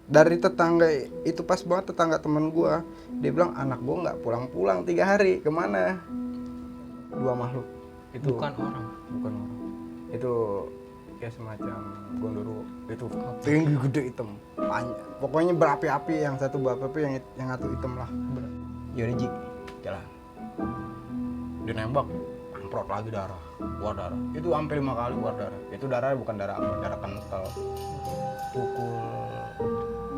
dari tetangga itu, pas banget tetangga temen gue, dia bilang anak gue nggak pulang-pulang 3 hari, kemana? Dua makhluk itu Bukan orang. Itu kayak semacam gondoruo, itu tinggi gede hitam pokoknya berapi-api, yang satu berapi-api, yang satu hitam lah. Yaudah Ji, jalan, dia nembak, amprot lagi, keluar darah, itu hampir 5 kali keluar darah. Itu darah bukan darah apa, darah kental. Pukul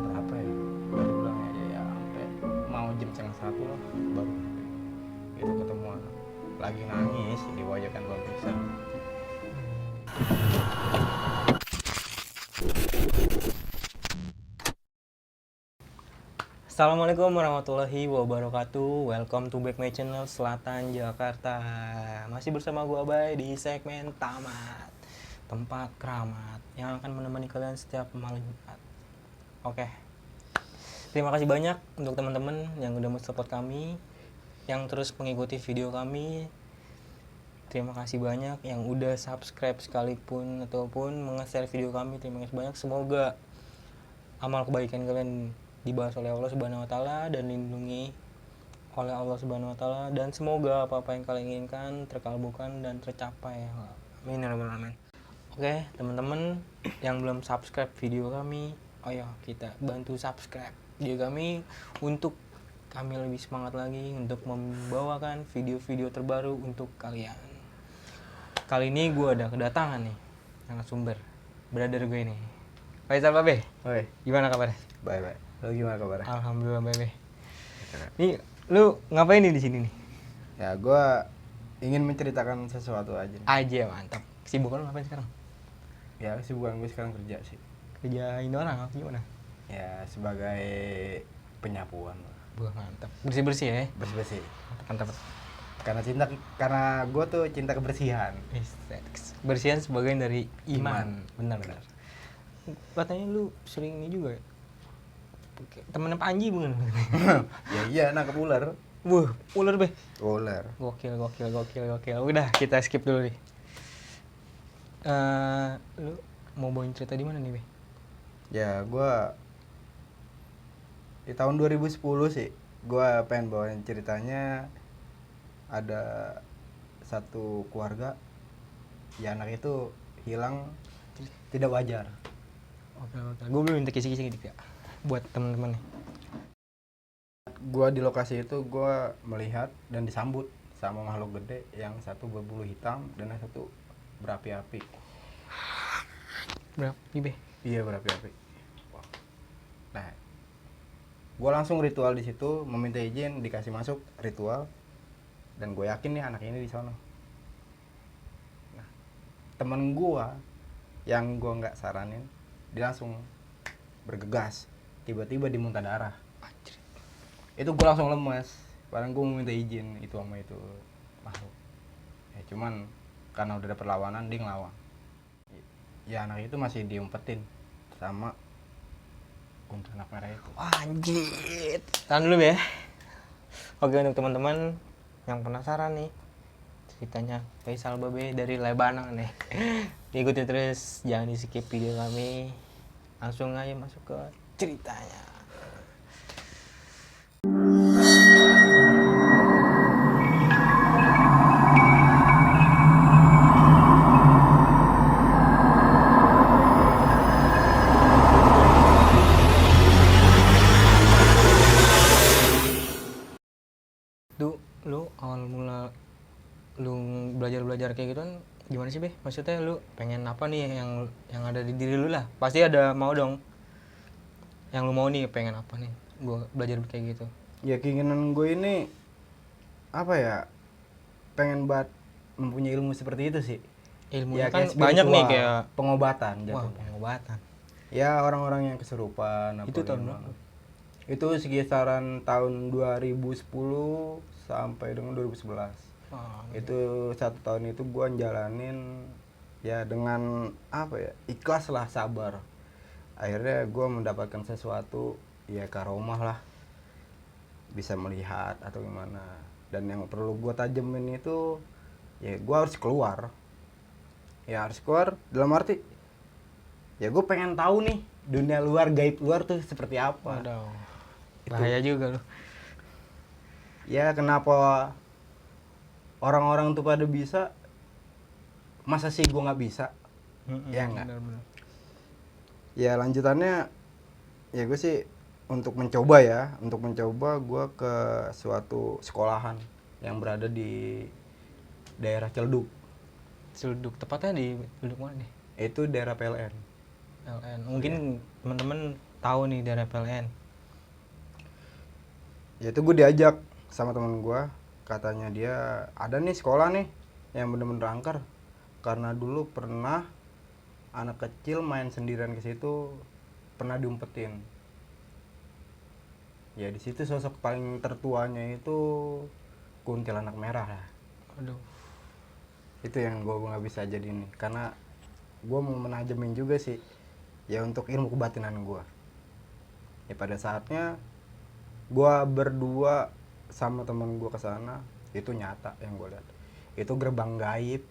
berapa ya, baru bilang ya sampai mau jam 1:30 lah baru itu ketemu anak lagi nangis di wajakan pohon pisang. Assalamualaikum warahmatullahi wabarakatuh. Welcome to back my channel Selatan Jakarta. Masih bersama gua Bay di segmen Tamat, tempat keramat yang akan menemani kalian setiap malam Jumat. Oke. Terima kasih banyak untuk teman-teman yang udah support kami, yang terus mengikuti video kami. Terima kasih banyak yang udah subscribe sekalipun ataupun nge-share video kami. Terima kasih banyak. Semoga amal kebaikan kalian dibalas oleh Allah Subhanahu wa taala dan lindungi oleh Allah Subhanahu wa taala, dan semoga apa-apa yang kalian inginkan terkabulkan dan tercapai. Amin ya rabbal alamin. Oke, teman-teman yang belum subscribe video kami, ayo kita bantu subscribe video kami untuk kami lebih semangat lagi untuk membawakan video-video terbaru untuk kalian. Kali ini gue ada kedatangan nih narasumber, brother gue nih. Faisal Babe. Oi, Gimana kabarnya? bye. Lo gimana kabarnya? Alhamdulillah Babe. Nih, lu ngapain nih di sini nih? Ya, gue ingin menceritakan sesuatu aja nih. Aja mantap. Kesibukan lu ngapain sekarang? Ya, kesibukan gue sekarang kerja sih. Kerjain orang apa gimana? Ya, sebagai penyapuan. Buah mantap. Bersih-bersih ya. Bersih-bersih. Mantap. Karena gue tuh cinta kebersihan. Bersihan sebagian dari iman. Benar. Katanya lu sering ini juga ya? Temennya Panji bukan? Ya iya, nangkep ular. Wuh, ular Be. Ular. Gokil. Udah, kita skip dulu nih. Lu mau bawain cerita di mana nih Be? Ya, gue di tahun 2010 sih, gue pengen bawain ceritanya. Ada satu keluarga, ya anak itu hilang tidak wajar. Oke. Gue belum minta kisi-kisi gitu ya buat temen-temen nih. Gue di lokasi itu gue melihat dan disambut sama makhluk gede, yang satu berbulu hitam dan yang satu berapi-api. Berapa Be? Iya, berapi-api. Nah, gue langsung ritual di situ, meminta izin, dikasih masuk ritual, dan gue yakin nih anak ini di sono. Nah, temen gue yang gue nggak saranin, dia langsung bergegas, tiba-tiba dimuntah darah. Anjir. Itu gue langsung lemes, padahal gue mau minta izin itu sama itu makhluk. Ya cuman karena udah ada perlawanan, dia ngelawan. Ya anak itu masih diumpetin sama kuntilanak merah itu. Anjir. Tahan dulu ya. Oke, untuk teman-teman yang penasaran nih ceritanya Faisal Babe dari Lebanon nih, ikuti terus, jangan di skip video kami, langsung aja masuk ke ceritanya. Lu awal mula lu belajar kayak gitu kan gimana sih Be? Maksudnya lu pengen apa nih yang ada di diri lu lah? Pasti ada mau dong. Yang lu mau nih pengen apa nih? Gua belajar kayak gitu. Ya keinginan gue ini apa ya? Pengen banget mempunyai ilmu seperti itu sih. Ilmunya Ya, kan kayak banyak nih spiritual, kayak pengobatan wah, jatuhnya. pengobatan. Ya orang-orang yang kesurupan apa Itu tahun gimana. berapa? Itu sekitaran tahun 2010 sampai dengan 2011. Itu 1 tahun itu gue jalanin ya dengan apa ya, ikhlas lah, sabar. Akhirnya gue mendapatkan sesuatu, ya karomah lah, bisa melihat atau gimana. Dan yang perlu gue tajemin itu ya gue harus keluar. Ya harus keluar dalam arti ya gue pengen tahu nih dunia luar, gaib luar tuh seperti apa. Waduh. Itu. Bahaya juga loh. Ya kenapa orang-orang tuh pada bisa, masa sih gue nggak bisa? Ya nggak. Benar-benar. Ya lanjutannya, ya gue sih untuk mencoba gue ke suatu sekolahan yang berada di daerah Celduk. Celduk, tepatnya di Celduk mana nih? Itu daerah PLN. PLN. Mungkin teman-teman tahu nih daerah PLN. Ya itu gue diajak sama teman gue, katanya dia ada nih sekolah nih yang bener-bener angker, karena dulu pernah anak kecil main sendirian ke situ, pernah diumpetin. Ya di situ sosok paling tertuanya itu kuntilanak merah lah. Aduh. Itu yang gue nggak bisa jadi nih, karena gue mau menajemin juga sih ya untuk ilmu kebatinan gue. Ya pada saatnya gue berdua sama temen gue kesana, itu nyata yang gue lihat. Itu gerbang gaib.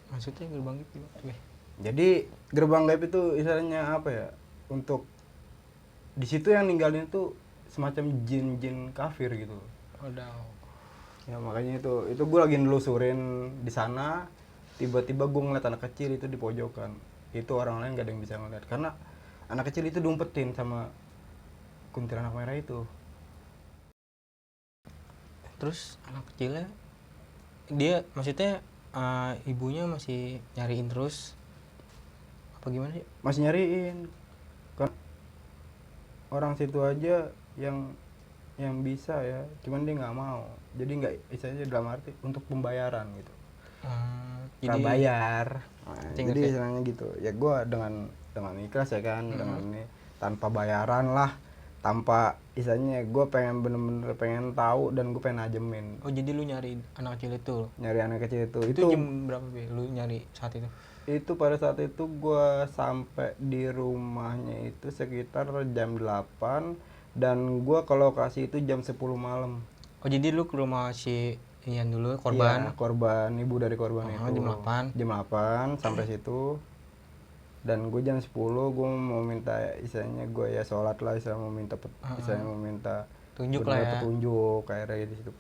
Maksudnya gerbang itu gimana? Jadi gerbang gaib itu istilahnya apa ya? Untuk di situ yang ninggalin itu semacam jin-jin kafir gitu. Waduh. Ya makanya itu gue lagi nelusurin di sana, tiba-tiba gue ngeliat anak kecil itu di pojokan. Itu orang lain gak ada yang bisa ngeliat, karena anak kecil itu diumpetin sama kuntilanak merah itu. Terus anak kecilnya dia maksudnya ibunya masih nyariin terus apa gimana sih? Masih nyariin kan, orang situ aja yang bisa ya, cuman dia nggak mau. Jadi nggak, istilahnya dalam arti untuk pembayaran gitu, Jadi bayar. Nah, Tinggal jadi kayak- istilahnya gitu ya, gue dengan ikhlas ya kan, dengan ini tanpa bayaran lah, tanpa istilahnya gue pengen bener-bener pengen tahu dan gue pengen najemin. Oh jadi lu nyari anak kecil itu? Nyari anak kecil itu Jam berapa Be? Lu nyari saat itu? itu pada saat itu gue sampai di rumahnya itu sekitar jam 8, dan gue ke lokasi itu jam 10 malam. Oh jadi lu ke rumah si Ian dulu, korban? Iya, korban, ibu dari korban Oh, itu. jam 8. Jam 8 sampai situ. Dan gue jam 10 gue mau minta, istilahnya gue ya sholat lah, istilahnya mau minta istilahnya mau minta Tunjuk bener-bener lah ya. petunjuk kayak di situ.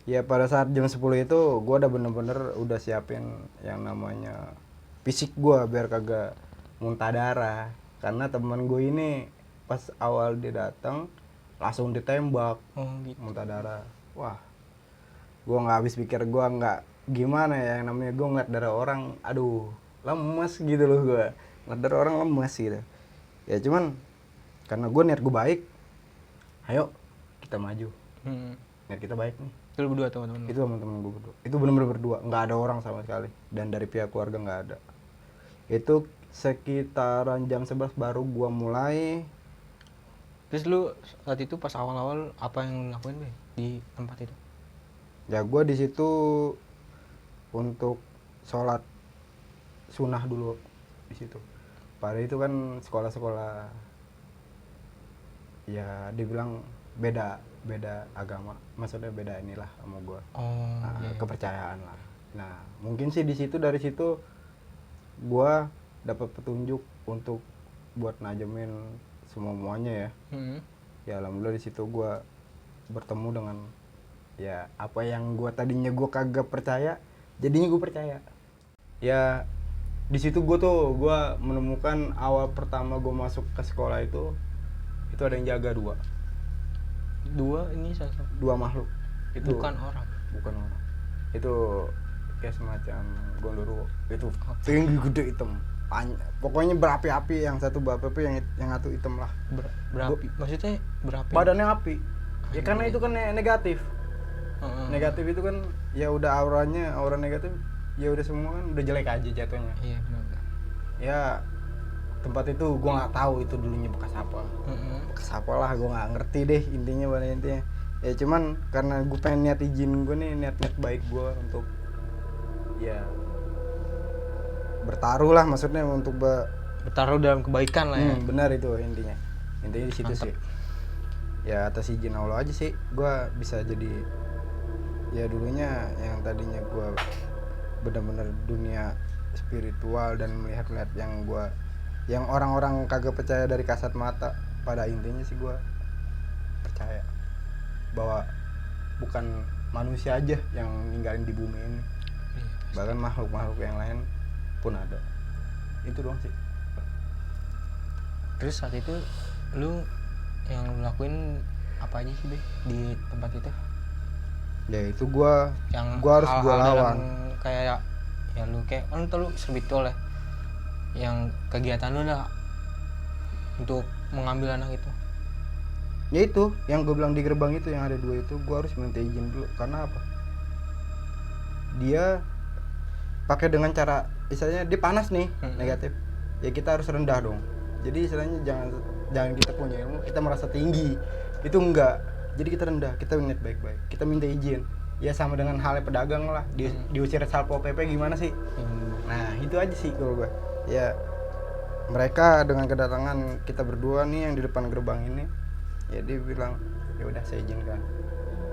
Ya pada saat jam 10 itu gue udah bener-bener udah siapin yang namanya fisik gue biar kagak muntah darah, karena teman gue ini pas awal dia datang langsung ditembak, Oh gitu. muntah darah. Wah, gue nggak habis pikir, gue nggak gimana ya, yang namanya gue ngeliat darah orang, aduh lemes gitu loh, gue ngeliat darah orang lemes gitu. Ya cuman karena gue niat gue baik, ayo kita maju, niat kita baik nih. Itu lu berdua teman-teman? Itu teman-teman gue berdua, itu bener-bener berdua, nggak ada orang sama sekali, dan dari pihak keluarga nggak ada. Itu sekitaran jam 11 baru gue mulai. Terus lu saat itu pas awal-awal apa yang lu lakuin Be di tempat itu? Ya gue di situ untuk sholat sunnah dulu di situ. Pada itu kan sekolah-sekolah ya dibilang beda agama, maksudnya beda inilah sama gue. Oh iya. Kepercayaan lah. Nah mungkin sih di situ, dari situ gue dapat petunjuk untuk buat najemin semuanya ya. Ya alhamdulillah di situ gue bertemu dengan ya apa yang gue tadinya gue kagak percaya, jadinya gue percaya. Ya di situ gue menemukan awal pertama gue masuk ke sekolah itu ada yang jaga Dua ini satu. dua makhluk. Itu Bukan orang. Itu kayak semacam gondoruo, itu tinggi gede hitam, pokoknya berapi-api, yang satu berapi-api, yang satu hitam lah. Berapi. Maksudnya berapi? Badannya api. Ya karena itu kan negatif. Negatif itu kan ya udah aura negatif, ya udah semua kan udah jelek aja jatuhnya. Iya benar. Ya tempat itu gue nggak tahu itu dulunya bekas apa. Bekas apa lah, gue nggak ngerti deh intinya. Ya cuman karena gue pengen niat izin gue nih, niat baik gue untuk ya bertaruh lah, maksudnya untuk bertaruh dalam kebaikan lah ya. Benar itu intinya di situ. Mantap. Sih ya atas izin Allah aja sih gue bisa jadi, ya dulunya yang tadinya gue benar-benar dunia spiritual dan melihat yang gue Yang orang-orang kagak percaya dari kasat mata, pada intinya sih gue percaya bahwa bukan manusia aja yang ninggalin di bumi ini, bahkan makhluk-makhluk yang lain pun ada. Itu doang sih. Terus saat itu lu yang lu lakuin apa aja sih Be di tempat itu? Ya itu gua harus hal-hal gua lawan. Kayak ya lu kayak kan lu serbitol ya, yang kegiatan lu lah untuk mengambil anak itu. Ya itu yang gue bilang di gerbang itu yang ada 2 itu, gua harus minta izin dulu. Karena apa? Dia pakai dengan cara istilahnya dia panas nih, negatif. Ya kita harus rendah dong. Jadi istilahnya jangan kita punya ilmu kita merasa tinggi. Itu enggak. Jadi kita rendah, kita niat baik-baik. Kita minta izin. Ya sama dengan halnya pedagang lah. Diusir Satpol PP gimana sih? Nah, itu aja sih kalau gue. Ya mereka dengan kedatangan kita berdua nih yang di depan gerbang ini, ya dia bilang, "Ya udah saya izinkan.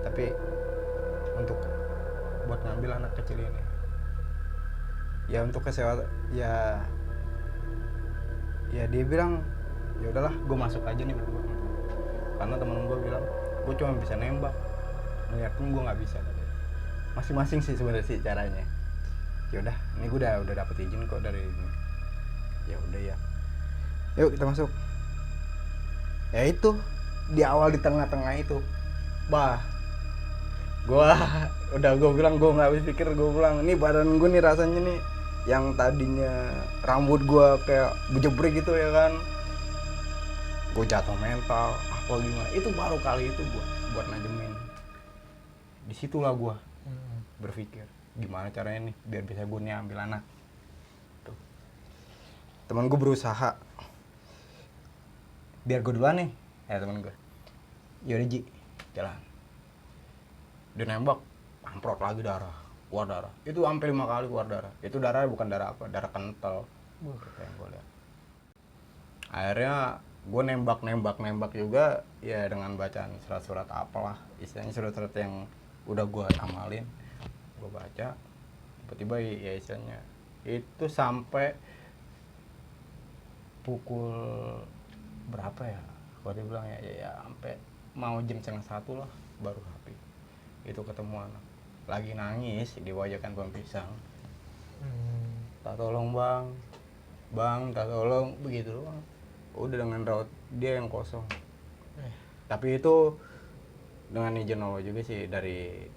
Tapi untuk buat ngambil anak kecil ini." Ya untuk kesehatan ya dia bilang, "Ya udahlah, gue masuk aja nih berdua." Karena temen gue bilang, "Gue cuma bisa nembak, ngeliat pun gue nggak bisa." Masing-masing sih sebenarnya sih caranya. Ya udah, ini gue udah dapet izin kok dari ini. Ya udah ya. Yuk kita masuk. Ya itu di awal di tengah-tengah itu, bah, gue bilang gue nggak habis pikir. Gue bilang ini badan gue nih rasanya nih yang tadinya rambut gue kayak bejebrek gitu ya kan, gue jatuh mental apa gimana. Itu baru kali itu gue buat najemin. Disitulah gue berpikir gimana caranya nih biar bisa gue nih ambil anak. Tuh. Teman gue berusaha biar gue duluan nih, teman gue, yaudah Ji, jalan. Dia nembak, amprot lagi darah, keluar darah. Itu hampir 5 kali keluar darah. Itu darah bukan darah apa, darah kental. Yang gue lihat. Akhirnya gue nembak juga ya dengan bacaan surat-surat apalah, istilahnya surat-surat yang udah gue amalin. Gue baca, tiba-tiba ya istilahnya itu sampai pukul berapa ya? Kalau dia bilang ya sampai mau jam 12:30 lah baru habis. Itu ketemu anak lagi nangis di wajakan pohon pisang. Tak tolong bang, tak tolong, begitu doang. Udah dengan raut dia yang kosong. Tapi itu dengan izin Allah juga sih dari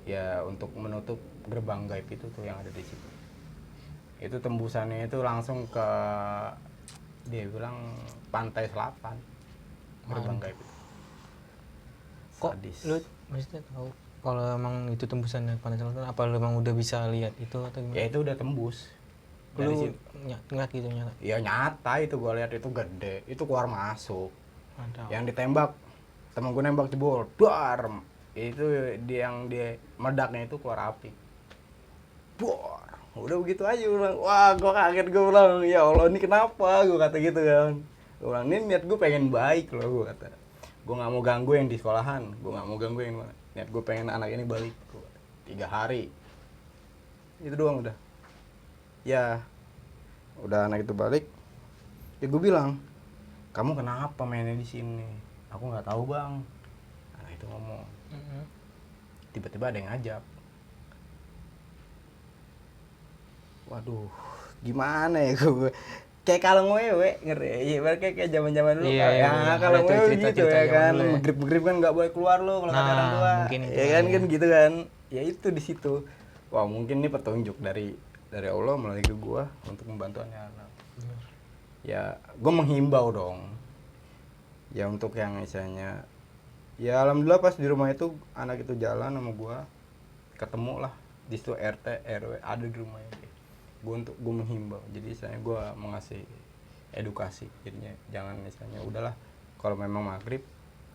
ya untuk menutup gerbang gaib itu tuh yang ada di situ. Itu tembusannya itu langsung ke dia bilang pantai selatan, gerbang gaib itu. Kok lu maksudnya tahu kalau emang itu tembusan pantai selatan? Apa lu emang udah bisa lihat itu atau gimana? Ya itu udah tembus. Lu ngeliat gitu nyata? Ya nyata itu gue lihat itu gede, itu keluar masuk. Mantap. Yang ditembak temen gue nembak jebol, dar. Itu dia meledaknya itu keluar api. Bor. Udah begitu aja gue bilang, wah gue kaget, gue bilang ya Allah ini kenapa, gue kata gitu kan. Gue bilang ini niat gue pengen baik loh, gue kata. Gue nggak mau ganggu yang di sekolahan, gue nggak mau ganggu yang mana. Niat gue pengen anak ini balik. 3 hari. Itu doang udah. Ya udah anak itu balik. Ya gue bilang, kamu kenapa mainnya di sini? Aku nggak tahu bang. Anak itu ngomong. Tiba-tiba ada yang ngajak. Waduh, gimana ya gue? Kayak kalau ngewe, ngerti? Ya, kayak zaman-zaman dulu. Iya, kalau ngewe gitu ya kan, ya. Begrip kan nggak boleh keluar lo kalau kata orang tua. Ya kan gitu kan. Ya itu di situ. Wah mungkin ini petunjuk dari Allah melalui ke gue untuk membantu anak. Ya, gue menghimbau dong. Ya untuk yang misalnya, ya alhamdulillah pas di rumah itu anak itu jalan sama gue, ketemu lah di situ RT RW ada di rumahnya dia. Gue menghimbau, jadi misalnya gue mengasih edukasi, jadinya jangan misalnya udahlah kalau memang maghrib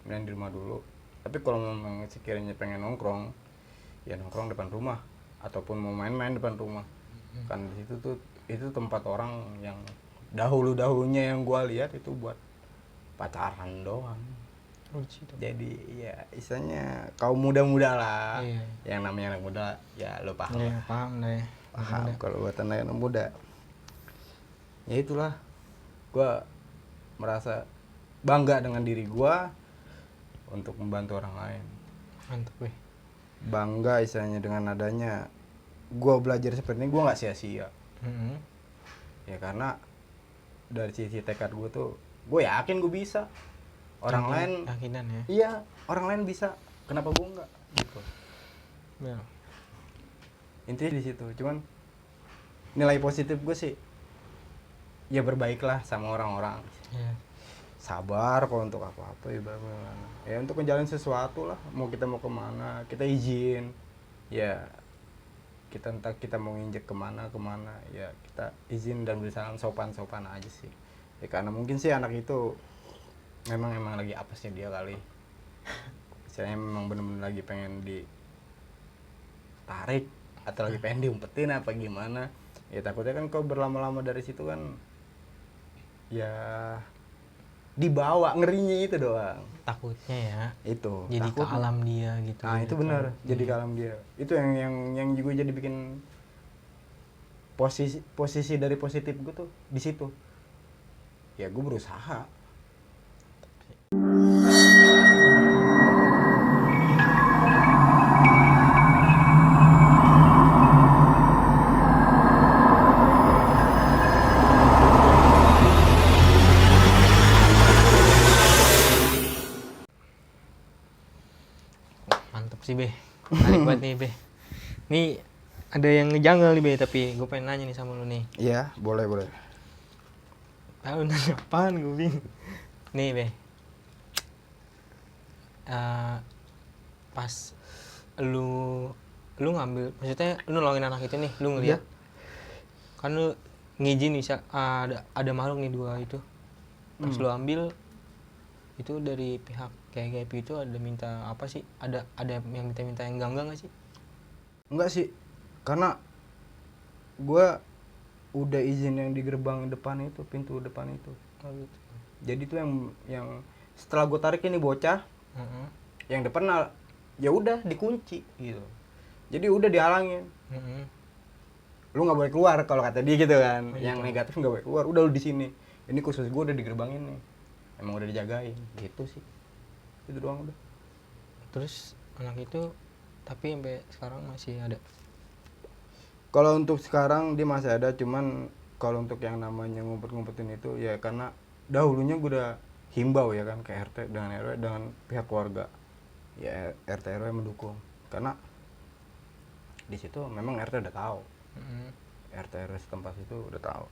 main di rumah dulu, tapi kalau memang sekiranya pengen nongkrong ya nongkrong depan rumah ataupun mau main-main depan rumah. Kan di situ tuh itu tempat orang yang dahulunya yang gue lihat itu buat pacaran doang. Jadi ya istilahnya kaum muda-muda lah. Iya. Yang namanya anak muda ya lo paham. Iya, paham deh. Paham kalau buat anak muda. Ya itulah, gue merasa bangga dengan diri gue untuk membantu orang lain. Mantap weh. Bangga istilahnya dengan adanya gue belajar seperti ini, gue nggak sia-sia. Ya karena dari sisi tekad gue tuh, gue yakin gue bisa. Orang lain, yakinan ya. iya, orang lain bisa, kenapa gue enggak gitu. Ya. Intinya di situ. Cuman nilai positif gue sih, ya berbaiklah sama orang-orang. Ya. Sabar kok untuk apa-apa ya, bagaimana. Ya untuk menjalin sesuatu lah. Mau kemana, kita izin. Ya kita entah kita mau nginjek kemana, ya kita izin dan bersalam sopan-sopan aja sih. Ya karena mungkin sih anak itu memang lagi apesnya dia kali. Misalnya memang bener-bener lagi pengen ditarik atau lagi pengen diumpetin apa gimana. Ya takutnya kan kau berlama-lama dari situ kan ya dibawa, ngerinya itu doang. Takutnya ya. Itu. Jadi ke takutnya. alam dia gitu. Nah, itu benar. Jadi ke alam dia. Itu yang juga jadi bikin posisi dari positif gue tuh di situ. Ya gue berusaha. Mantep sih Be. Menarik banget nih Be. Nih ada yang ngejanggal nih Be, tapi gue pengen nanya nih sama lu nih. Iya, boleh. Tahu nanya apaan gue bingung. Nih Be. Pas lu ngambil, maksudnya lu nolongin anak itu nih, lu ngeliat kan lu ngizin bisa ada makhluk nih dua itu. Pas lu ambil itu dari pihak kayak itu ada minta apa sih? Ada yang minta yang enggak nggak sih? Enggak sih. Karena gue udah izin yang di gerbang depan itu, pintu depan itu. Oh gitu. Jadi tuh yang setelah gue tarik ini bocah, yang depan ya udah dikunci gitu. Jadi udah dihalangin. Lu nggak boleh keluar kalau kata dia gitu kan. Yang negatif nggak boleh keluar. Udah lu di sini. Ini khusus gue udah di gerbang ini. Emang udah dijagain gitu sih. Itu doang udah. Terus anak itu tapi sampai sekarang masih ada. Kalau untuk sekarang dia masih ada, cuman kalau untuk yang namanya ngumpet-ngumpetin itu ya karena dahulunya gue udah himbau ya kan ke RT dengan RW dengan pihak keluarga. Ya RT RW mendukung. Karena di situ memang RT udah tahu. RT RW setempat itu udah tahu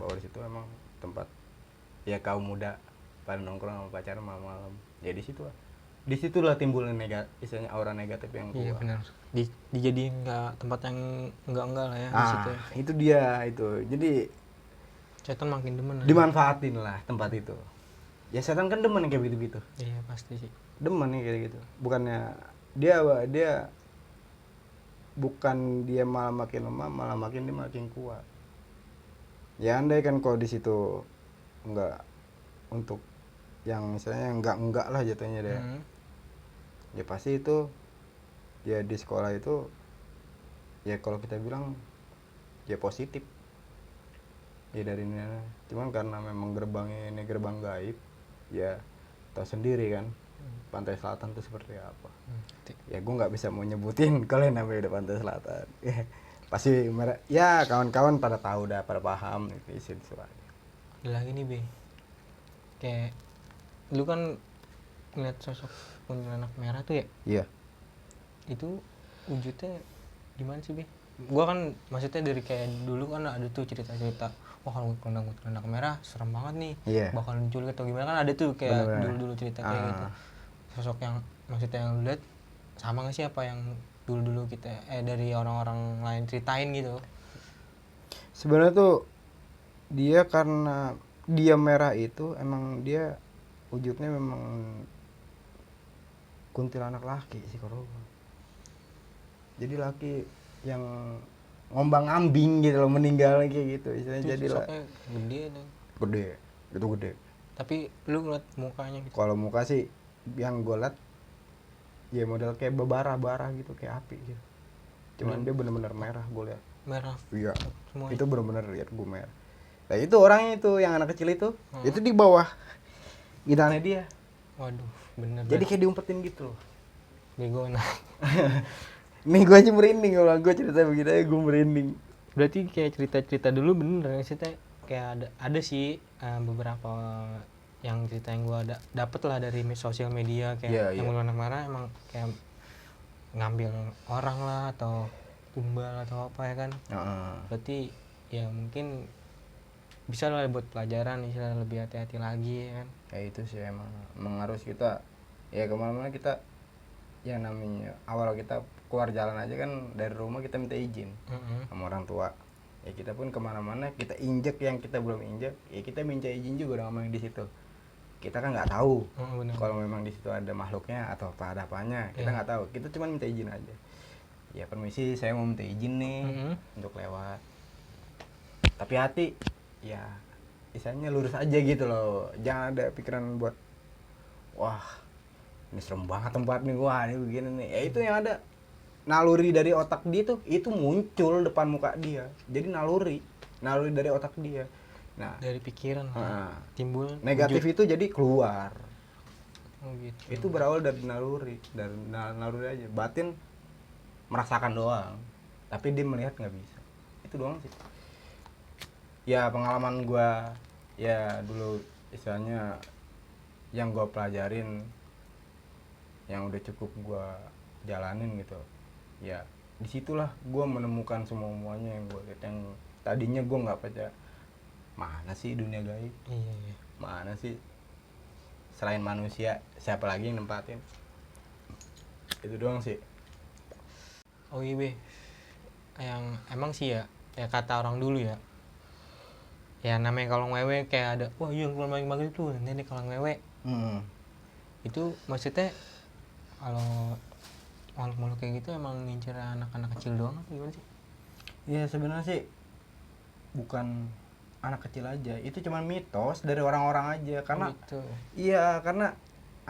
bahwa di situ memang tempat ya kaum muda pada nongkrong sama pacaran malam-malam. Ya disitulah timbulnya istilahnya aura negatif yang kuat. Iya benar. Dijadiin nggak tempat yang enggak lah ya di situ. Itu dia itu. Jadi Setan makin demen. dimanfaatin lah tempat itu. Ya setan kan demen kayak gitu-gitu. Iya pasti sih. Demen nih kayak gitu. Bukannya dia bukan dia malah makin lemah, malah makin dia makin kuat. Ya andai kan kalau di situ enggak untuk yang misalnya enggak lah jatuhnya deh. Ya pasti itu ya di sekolah itu ya kalau kita bilang ya positif. Ya dari ini. Cuman karena memang gerbangnya ini gerbang gaib, ya tahu sendiri kan. Pantai Selatan itu seperti apa. Ya gue nggak bisa mau nyebutin kalau yang namanya udah Pantai Selatan. Pasti ya kawan-kawan pada tahu dah, pada paham itu isi suaranya. Ada lagi nih Be, kayak lu kan ngeliat sosok kuntilanak merah tuh ya. Iya. Itu wujudnya gimana sih Be? Gua kan maksudnya dari kayak dulu kan ada tuh cerita-cerita, wah kalau kuntilanak merah serem banget nih, bakal diculik atau gimana kan ada tuh kayak dulu cerita kayak gitu. Sosok yang maksudnya yang lu lihat sama nggak sih apa yang dulu kita dari orang-orang lain ceritain gitu? Sebenarnya tuh dia karena dia merah itu emang dia wujudnya memang kuntilanak laki sih kalau. Jadi laki yang ngombang-ambing gitu loh, meninggal kayak gitu istilahnya. Jadi lah gede tapi lu ngeliat mukanya gitu. Kalau muka sih yang gue liat ya model kayak bara gitu, kayak api gitu. Cuman dia bener-bener merah gue liat. Merah iya semua itu bener-bener liat gue merah. Nah itu orangnya itu yang anak kecil itu di bawah gitarnya dia. Waduh, bener. Jadi kayak diumpetin gitu loh. bego nah. Nih gue aja merinding kalau gue cerita begini aja gue merinding. Berarti kayak cerita-cerita dulu bener sih teh. Kayak ada sih beberapa yang cerita yang gua dapet lah dari sosial media kayak yang anak marah emang kayak ngambil orang lah atau tumbal atau apa ya kan. Berarti ya mungkin bisa lah buat pelajaran, bisa lebih hati-hati lagi ya kan. Ya itu sih emang harus kita ya kemana-mana kita ya namanya awal kita keluar jalan aja kan dari rumah kita minta izin sama orang tua. Ya kita pun kemana-mana kita injek yang kita belum injek ya kita minta izin juga sama yang di situ. Kita kan nggak tahu kalau memang di situ ada makhluknya atau apa ada apanya kita nggak tahu. Kita cuma minta izin aja. Ya permisi saya mau minta izin nih untuk lewat. Tapi hati ya misalnya lurus aja gitu loh. Jangan ada pikiran buat wah ini serem banget tempat nih, wah ini begini nih. Ya itu yang ada naluri dari otak dia tuh itu muncul depan muka dia. Jadi naluri dari otak dia. Nah, dari pikiran timbul negatif wujud. Itu jadi keluar. Oh gitu. Itu berawal dari naluri aja. Batin merasakan doang, tapi dia melihat nggak bisa. Itu doang sih. Ya pengalaman gua ya dulu istilahnya yang gua pelajarin yang udah cukup gua jalanin gitu. Ya disitulah gua menemukan semuanya yang gua lihat yang tadinya gua nggak percaya. Mana sih dunia gaib? Iya. Mana sih selain manusia siapa lagi yang nempatin? Itu doang sih. Oh iya be, yang emang sih ya kata orang dulu ya namanya kalau ngewe kayak ada wah iya keluar maghrib tuh nanti kalau ngewe itu maksudnya kalau makhluk kayak gitu emang ngincer anak-anak kecil doang atau gimana sih? Ya sebenarnya sih bukan anak kecil aja, itu cuma mitos dari orang-orang aja karena gitu. Iya karena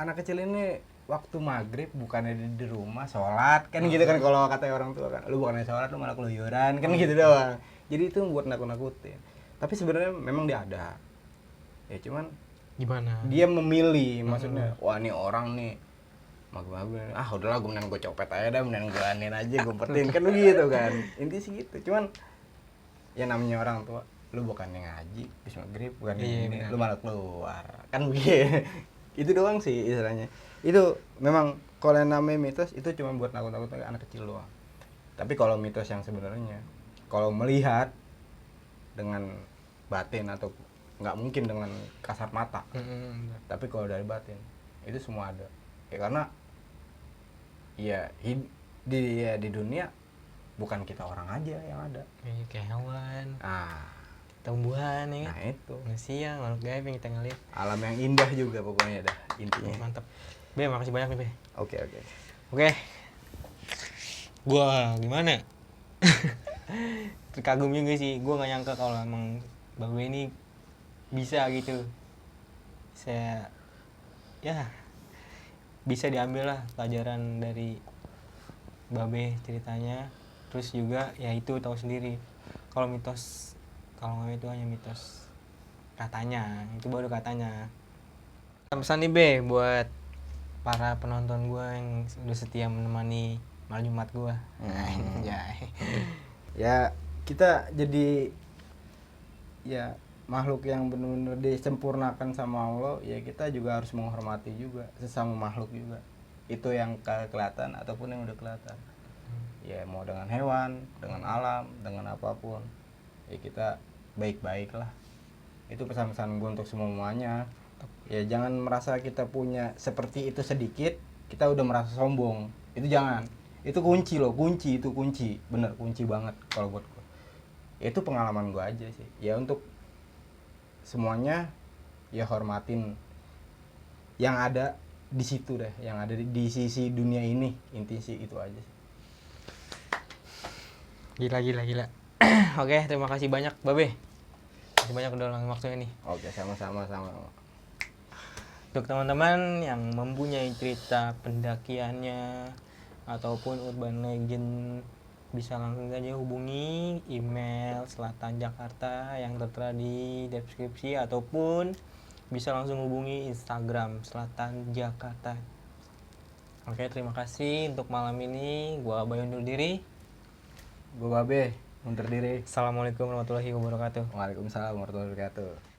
anak kecil ini waktu maghrib bukannya di rumah sholat kan gitu kan kalau kata orang tua kan lu bukannya sholat lu malah keluyuran kan gitu doang. Jadi itu buat nakut-nakutin. Tapi sebenarnya memang dia ada. Ya cuman gimana? Dia memilih maksudnya wah ini orang nih maghrib udahlah gue mendingan gue copet aja dah mendingan gue anin aja gue umpetin kan gitu kan. Inti sih gitu. Cuman ya namanya orang tua lu bukannya ngaji bis maghrib bukan ini lu malah keluar kan begitu. Itu doang sih istilahnya. Itu memang kalau yang namanya mitos itu cuma buat nakut-nakut anak kecil doang. Tapi kalau mitos yang sebenarnya kalau melihat dengan batin atau nggak mungkin dengan kasat mata. Tapi kalau dari batin itu semua ada. Ya karena ya di dunia bukan kita orang aja yang ada. Kayak hewan. Tumbuhan ya. Nah itu. Manusia, makhluk gaib yang kita ngeliat. Alam yang indah juga pokoknya dah intinya. Mantap. Be, makasih banyak nih Be. Oke. Gua gimana? Terkagum juga sih. Gua nggak nyangka kalau emang Babe ini bisa gitu. Saya ya bisa diambil lah pelajaran dari Babe ceritanya. Terus juga ya itu tahu sendiri. Kalau nggak itu hanya mitos. Katanya, itu baru katanya. Pesan nih Be buat para penonton gue yang udah setia menemani malam Jumat gue. Ya kita jadi ya makhluk yang benar-benar disempurnakan sama Allah, ya kita juga harus menghormati juga sesama makhluk juga. Itu yang kelihatan ataupun yang udah kelihatan. Ya mau dengan hewan, dengan alam, dengan apapun. Ya kita baik-baik lah. Itu pesan-pesan gue untuk semuanya. Ya jangan merasa kita punya seperti itu sedikit, kita udah merasa sombong. Itu jangan. Itu kunci loh, itu kunci. Bener, kunci banget kalau buat gue. Itu pengalaman gue aja sih. Ya untuk semuanya ya hormatin yang ada di situ deh, yang ada di sisi dunia ini. Inti sih itu aja sih. Gila. Oke, terima kasih banyak Babe. Terima kasih banyak udah luangin waktunya nih. Oke, sama-sama. Untuk teman-teman yang mempunyai cerita pendakiannya ataupun urban legend bisa langsung saja hubungi email Selatan Jakarta yang tertera di deskripsi, ataupun bisa langsung hubungi Instagram Selatan Jakarta. Oke, terima kasih untuk malam ini. Gua Abai undur diri. Gue Babe, undur diri. Assalamualaikum warahmatullahi wabarakatuh. Waalaikumsalam warahmatullahi wabarakatuh.